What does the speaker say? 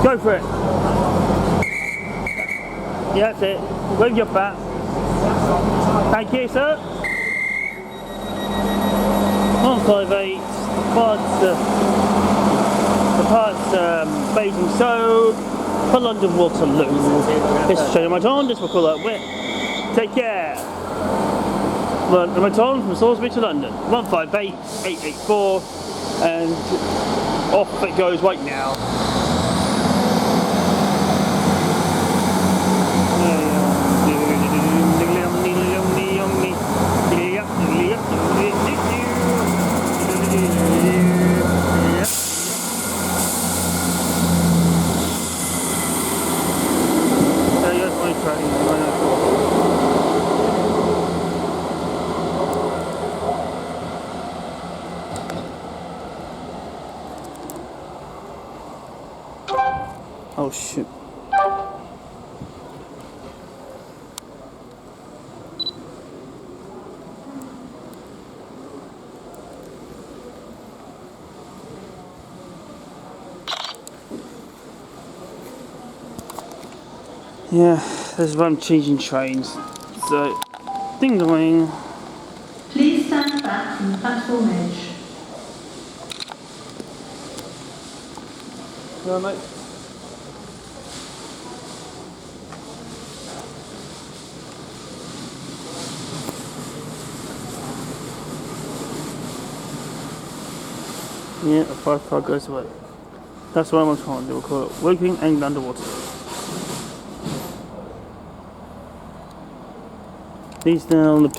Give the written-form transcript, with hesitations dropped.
Go for it. Yeah, that's it. Wave your bat. Thank you, sir. 158. Departs Basingstoke for London Waterloo. This is Shane Maton. This will call that wit. Take care. London Waterloo from Salisbury to London. 158-884, and off it goes right now. Oh shit. Yeah, this is why I'm changing trains. So, ding dong. Please stand back from the platform edge. No, mate. Yeah, the 5 car goes away. That's what I'm trying to do. We'll call it Woking and London Waterloo. These down the